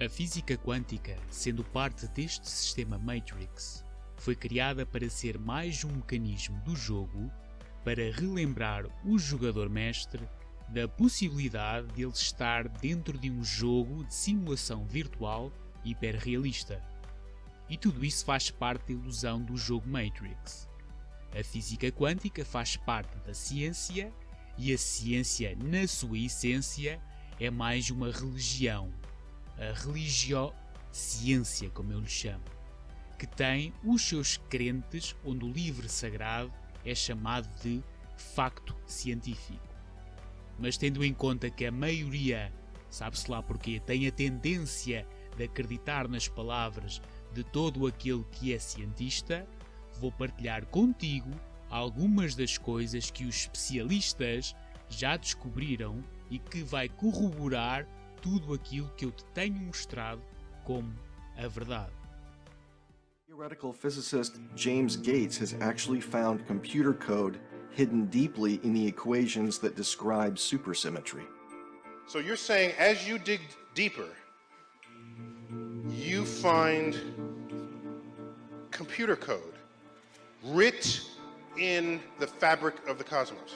A física quântica, sendo parte deste sistema Matrix, foi criada para ser mais um mecanismo do jogo para relembrar o jogador-mestre da possibilidade de ele estar dentro de um jogo de simulação virtual hiperrealista. E tudo isso faz parte da ilusão do jogo Matrix. A física quântica faz parte da ciência e a ciência, na sua essência, é mais uma religião. A religiociência, como eu lhe chamo, que tem os seus crentes onde o livro sagrado é chamado de facto científico. Mas tendo em conta que a maioria, sabe-se lá porquê, tem a tendência de acreditar nas palavras de todo aquele que é cientista, vou partilhar contigo algumas das coisas que os especialistas já descobriram e que vai corroborar tudo aquilo que eu te tenho mostrado como a verdade. Theoretical physicist James Gates has actually found computer code hidden deeply in the equations that describe supersymmetry. So you're saying as you dig deeper, you find computer code writ in the fabric of the cosmos?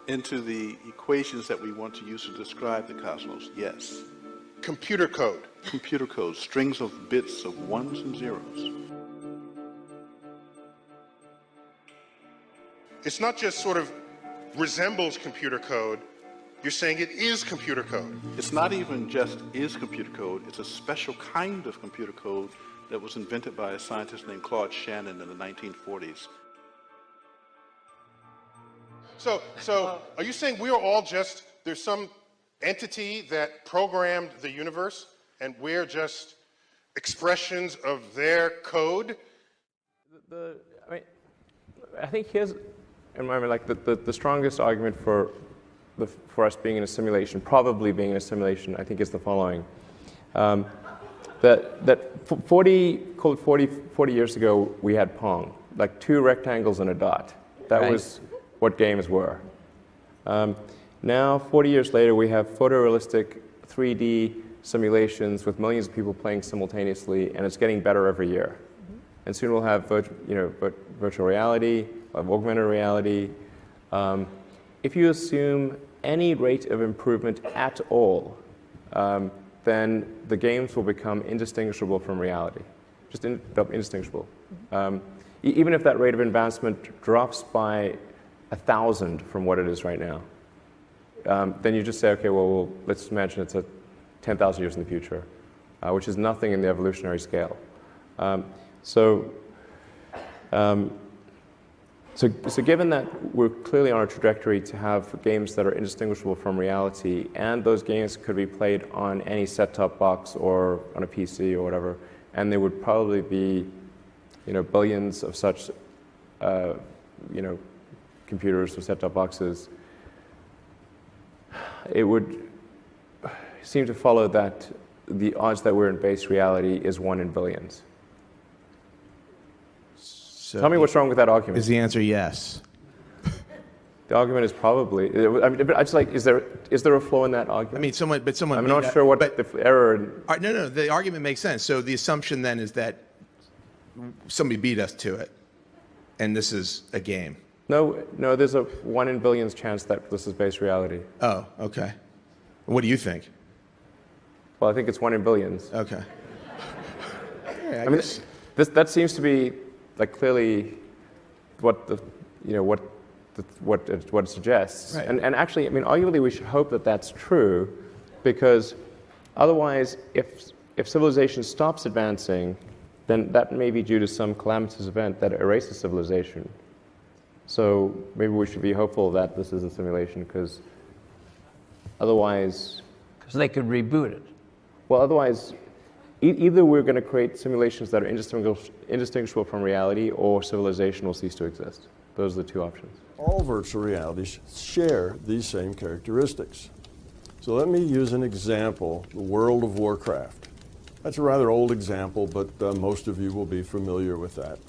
Into the equations that we want to use to describe the cosmos, yes. Computer code. Computer code, strings of bits of ones and zeros. It's not just sort of resembles computer code, you're saying it is computer code. It's not even just is computer code, it's a special kind of computer code that was invented by a scientist named Claude Shannon in the 1940s. So are you saying we are all just, there's some entity that programmed the universe and we're just expressions of their code? I think here's, in my mind, like the strongest argument for us being in a simulation, probably being in a simulation, I think is the following. That 40 years ago, we had Pong, like two rectangles and a dot. That was what games were. Now, 40 years later, we have photorealistic 3D simulations with millions of people playing simultaneously, and it's getting better every year. And soon we'll have virtual reality, we'll have augmented reality. If you assume any rate of improvement at all, then the games will become indistinguishable from reality. Just indistinguishable. Even if that rate of advancement drops by 1,000 from what it is right now, then you just say, okay, well, let's imagine it's 10,000 years in the future, which is nothing in the evolutionary scale. So given that we're clearly on a trajectory to have games that are indistinguishable from reality, and those games could be played on any set-top box or on a PC or whatever, and there would probably be, billions of such, computers or set-top boxes, it would seem to follow that the odds that we're in base reality is 1 in billions. So tell me what's wrong with that argument. Is the answer yes? The argument is probably. I mean, I just like. Is there a flaw in that argument? I mean, someone. I'm not sure what the error. No. The argument makes sense. So the assumption then is that somebody beat us to it, and this is a game. No. There's a 1 in billions chance that this is base reality. Oh, okay. What do you think? Well, I think it's 1 in billions. Okay. Yeah, I mean, that seems to be like clearly what it suggests. Right. And actually, I mean, arguably, we should hope that that's true, because otherwise, if civilization stops advancing, then that may be due to some calamitous event that erases civilization. So maybe we should be hopeful that this is a simulation, because otherwise... Because they could reboot it. Well, otherwise, either we're going to create simulations that are indistinguishable from reality, or civilization will cease to exist. Those are the two options. All virtual realities share these same characteristics. So let me use an example, the World of Warcraft. That's a rather old example, but most of you will be familiar with that.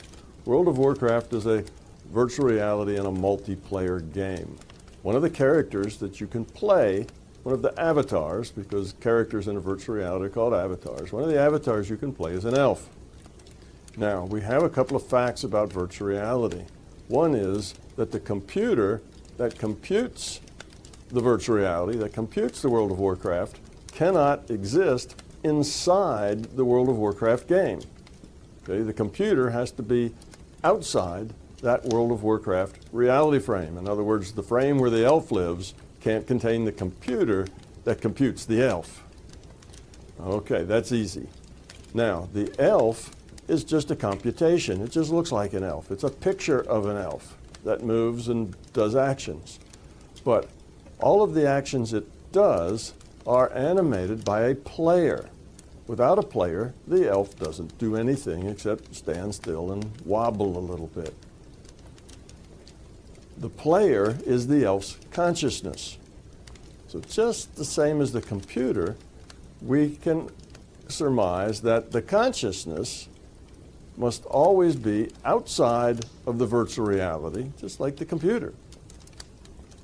World of Warcraft is a virtual reality and a multiplayer game. One of the characters that you can play one of the avatars, because characters in a virtual reality are called avatars. One of the avatars you can play is an elf. Now, we have a couple of facts about virtual reality. One is that the computer that computes the virtual reality, that computes the World of Warcraft, cannot exist inside the World of Warcraft game. Okay, the computer has to be outside that World of Warcraft reality frame. In other words, the frame where the elf lives can't contain the computer that computes the elf. Okay, that's easy. Now, the elf is just a computation. It just looks like an elf. It's a picture of an elf that moves and does actions. But all of the actions it does are animated by a player. Without a player, the elf doesn't do anything except stand still and wobble a little bit. The player is the elf's consciousness. So just the same as the computer, we can surmise that the consciousness must always be outside of the virtual reality, just like the computer.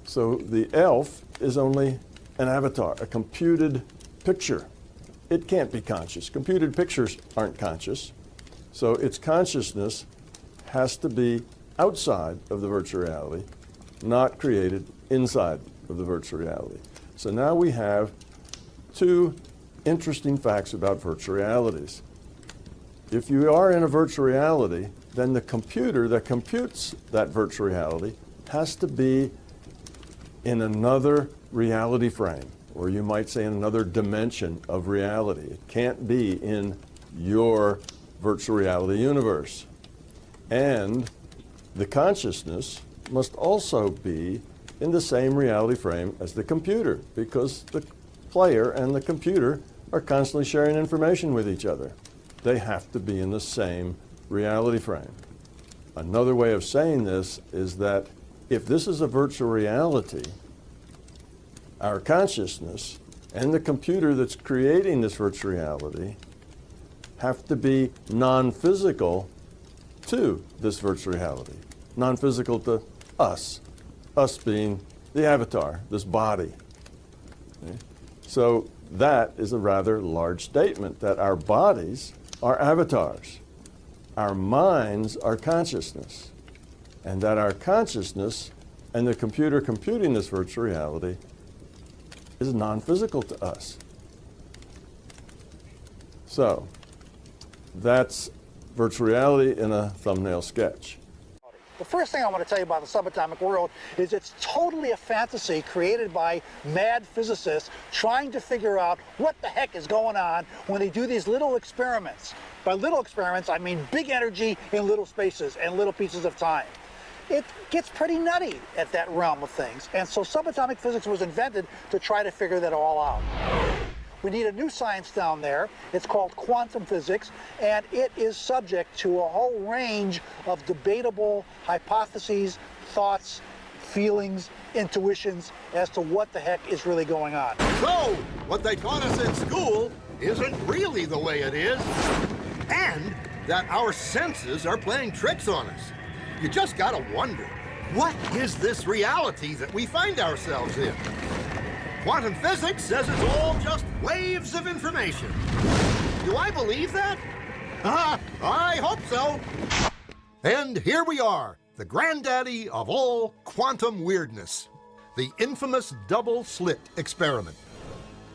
So the elf is only an avatar, a computed picture. It can't be conscious. Computed pictures aren't conscious. So its consciousness has to be outside of the virtual reality, not created inside of the virtual reality. So now we have two interesting facts about virtual realities. If you are in a virtual reality, then the computer that computes that virtual reality has to be in another reality frame, or you might say in another dimension of reality. It can't be in your virtual reality universe. And the consciousness must also be in the same reality frame as the computer, because the player and the computer are constantly sharing information with each other. They have to be in the same reality frame. Another way of saying this is that if this is a virtual reality, our consciousness and the computer that's creating this virtual reality have to be non-physical to this virtual reality. Non-physical to us being the avatar, this body. Okay? So that is a rather large statement, that our bodies are avatars, our minds are consciousness, and that our consciousness and the computer computing this virtual reality is non-physical to us. So that's virtual reality in a thumbnail sketch. The first thing I want to tell you about the subatomic world is it's totally a fantasy created by mad physicists trying to figure out what the heck is going on when they do these little experiments. By little experiments, I mean big energy in little spaces and little pieces of time. It gets pretty nutty at that realm of things, and so subatomic physics was invented to try to figure that all out. We need a new science down there. It's called quantum physics, and it is subject to a whole range of debatable hypotheses, thoughts, feelings, intuitions as to what the heck is really going on. So, what they taught us in school isn't really the way it is, and that our senses are playing tricks on us. You just gotta wonder, what is this reality that we find ourselves in? Quantum physics says it's all just waves of information. Do I believe that? I hope so. And here we are, the granddaddy of all quantum weirdness, the infamous double slit experiment.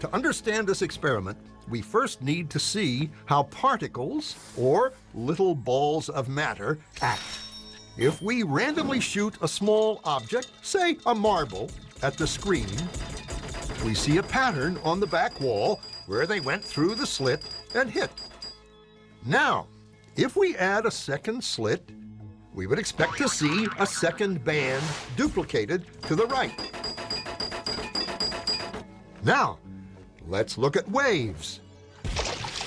To understand this experiment, we first need to see how particles, or little balls of matter, act. If we randomly shoot a small object, say a marble, at the screen, we see a pattern on the back wall where they went through the slit and hit. Now, if we add a second slit, we would expect to see a second band duplicated to the right. Now, let's look at waves.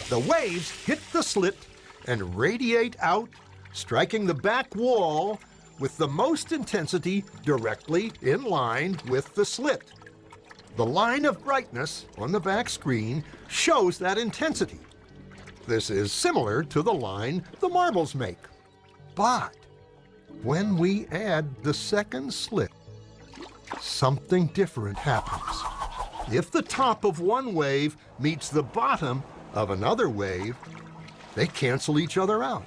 The waves hit the slit and radiate out, striking the back wall with the most intensity directly in line with the slit. The line of brightness on the back screen shows that intensity. This is similar to the line the marbles make. But when we add the second slit, something different happens. if the top of one wave meets the bottom of another wave, they cancel each other out.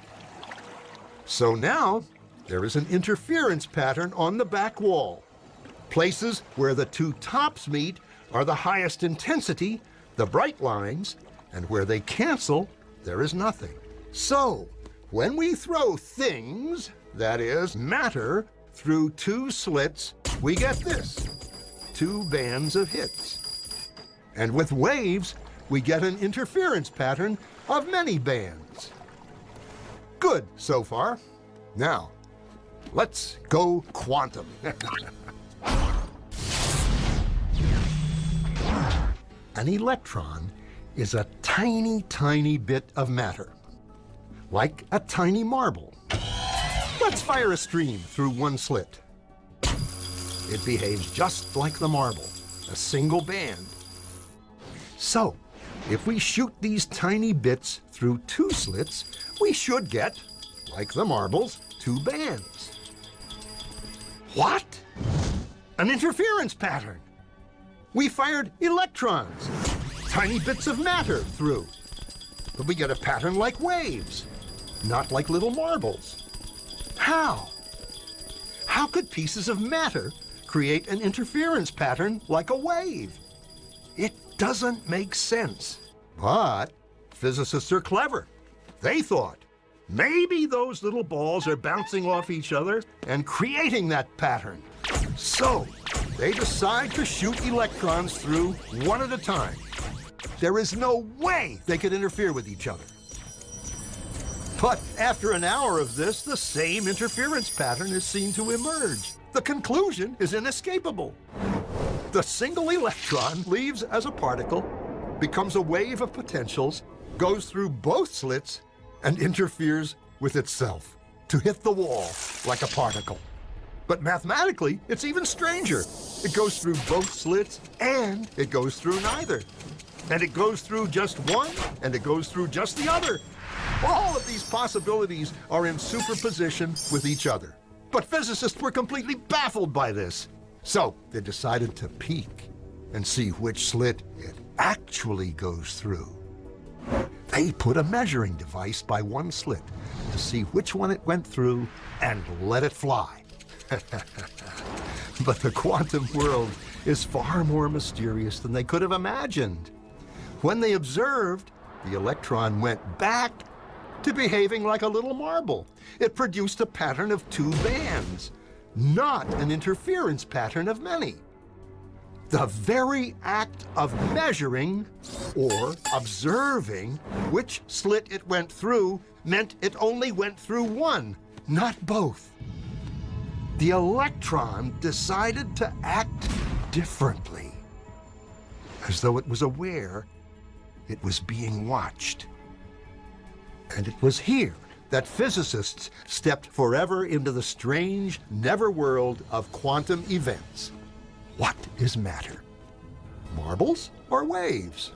So now, there is an interference pattern on the back wall. Places where the two tops meet are the highest intensity, the bright lines, and where they cancel, there is nothing. So, when we throw things, that is, matter, through two slits, we get this, two bands of hits. And with waves, we get an interference pattern of many bands. Good so far. Now, let's go quantum. An electron is a tiny, tiny bit of matter, like a tiny marble. Let's fire a stream through one slit. It behaves just like the marble, a single band. So, if we shoot these tiny bits through two slits, we should get, like the marbles, two bands. What? An interference pattern. We fired electrons, tiny bits of matter through. But we get a pattern like waves, not like little marbles. How? How could pieces of matter create an interference pattern like a wave? It doesn't make sense. But physicists are clever. They thought, maybe those little balls are bouncing off each other and creating that pattern. So, they decide to shoot electrons through one at a time. There is no way they could interfere with each other. But after an hour of this, the same interference pattern is seen to emerge. The conclusion is inescapable. The single electron leaves as a particle, becomes a wave of potentials, goes through both slits, and interferes with itself to hit the wall like a particle. But mathematically, it's even stranger. It goes through both slits, and it goes through neither. And it goes through just one, and it goes through just the other. All of these possibilities are in superposition with each other. But physicists were completely baffled by this. So they decided to peek and see which slit it actually goes through. They put a measuring device by one slit to see which one it went through and let it fly. But the quantum world is far more mysterious than they could have imagined. When they observed, the electron went back to behaving like a little marble. It produced a pattern of two bands, not an interference pattern of many. The very act of measuring or observing which slit it went through meant it only went through one, not both. The electron decided to act differently, as though it was aware it was being watched. And it was here that physicists stepped forever into the strange netherworld of quantum events. What is matter? Marbles or waves?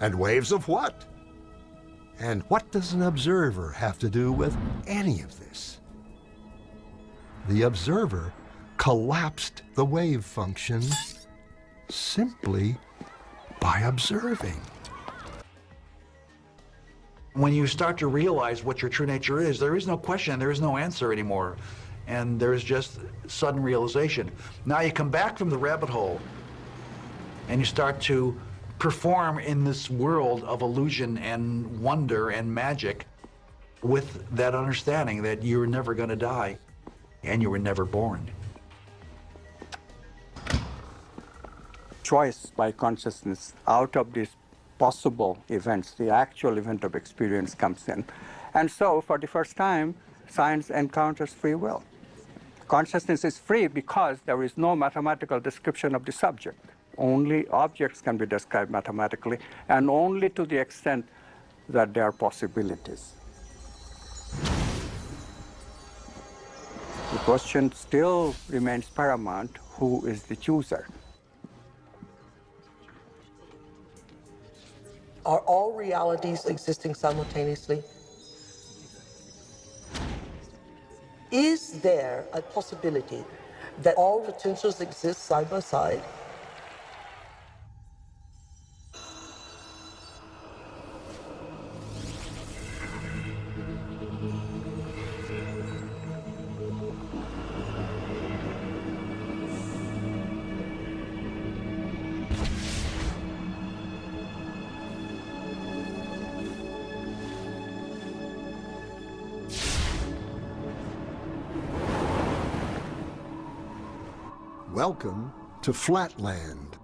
And waves of what? And what does an observer have to do with any of this? The observer collapsed the wave function simply by observing. When you start to realize what your true nature is, there is no question, there is no answer anymore. And there's just sudden realization. Now you come back from the rabbit hole and you start to perform in this world of illusion and wonder and magic with that understanding that you're never going to die and you were never born. Choice by consciousness out of these possible events, the actual event of experience comes in. And so, for the first time, science encounters free will. Consciousness is free because there is no mathematical description of the subject. Only objects can be described mathematically, and only to the extent that there are possibilities. The question still remains paramount: who is the chooser? Are all realities existing simultaneously? Is there a possibility that all potentials exist side by side? Welcome to Flatland,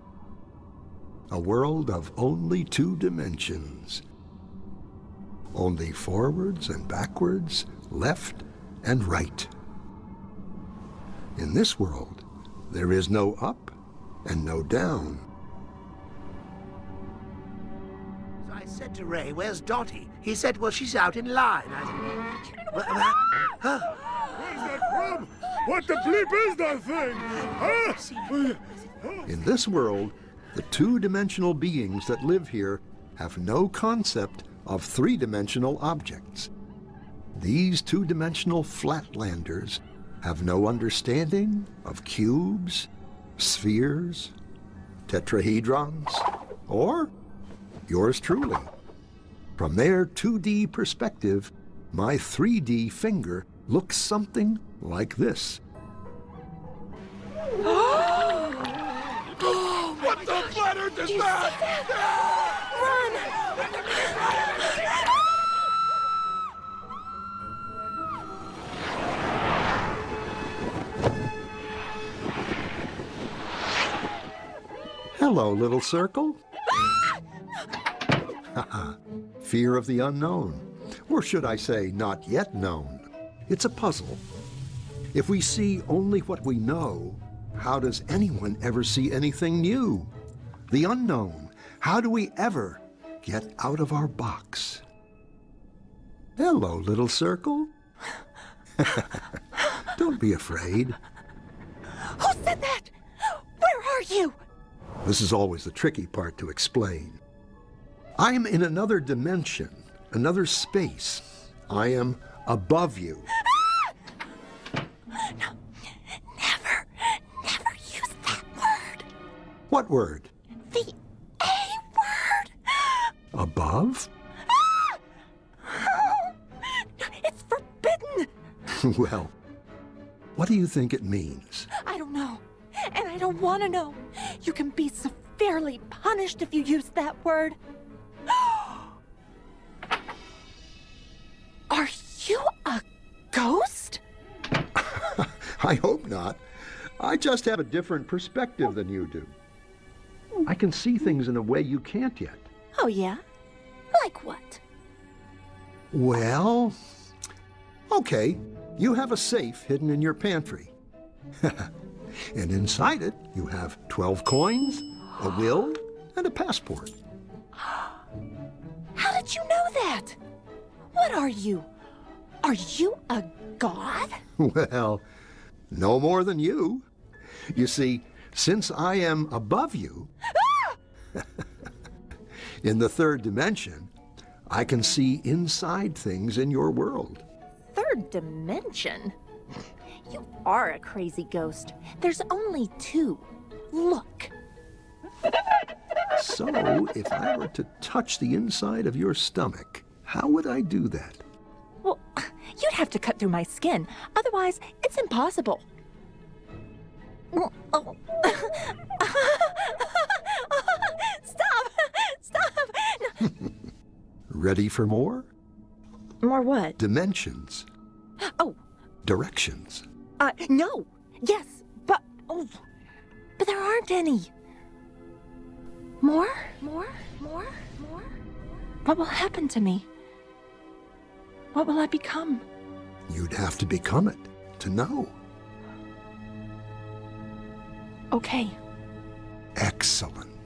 a world of only 2 dimensions. Only forwards and backwards, left and right. In this world, there is no up and no down. I said to Ray, "Where's Dottie?" He said, "Well, she's out in line." Where's that from? What the bleep is that thing? Huh? In this world, the 2-dimensional beings that live here have no concept of 3-dimensional objects. These 2-dimensional flatlanders have no understanding of cubes, spheres, tetrahedrons, or yours truly. From their 2D perspective, my 3D finger looks something like this. What the flat earth is that? Hello, little circle. Fear of the unknown, or should I say, not yet known. It's a puzzle. If we see only what we know, how does anyone ever see anything new? The unknown. How do we ever get out of our box? Hello, little circle. Don't be afraid. Who said that? Where are you? This is always the tricky part to explain. I am in another dimension, another space. I am above you. No, never use that word. What word? The A word. Above? It's forbidden. Well, what do you think it means? I don't know, and I don't want to know. You can be severely punished if you use that word. Are you a ghost? I hope not. I just have a different perspective than you do. I can see things in a way you can't yet. Oh, yeah? Like what? Well, okay, you have a safe hidden in your pantry. And inside it, you have 12 coins, a will, and a passport. How did you know that? What are you? Are you a god? Well, no more than you. You see, since I am above you, in the 3rd dimension, I can see inside things in your world. 3rd dimension? You are a crazy ghost. There's only 2. Look. So, if I were to touch the inside of your stomach, how would I do that? Well, you'd have to cut through my skin. Otherwise, it's impossible. Oh. Stop! No. Ready for more? More what? Dimensions. Oh. Directions. No. Yes, but there aren't any. More? What will happen to me? What will I become? You'd have to become it to know. Okay. Excellent.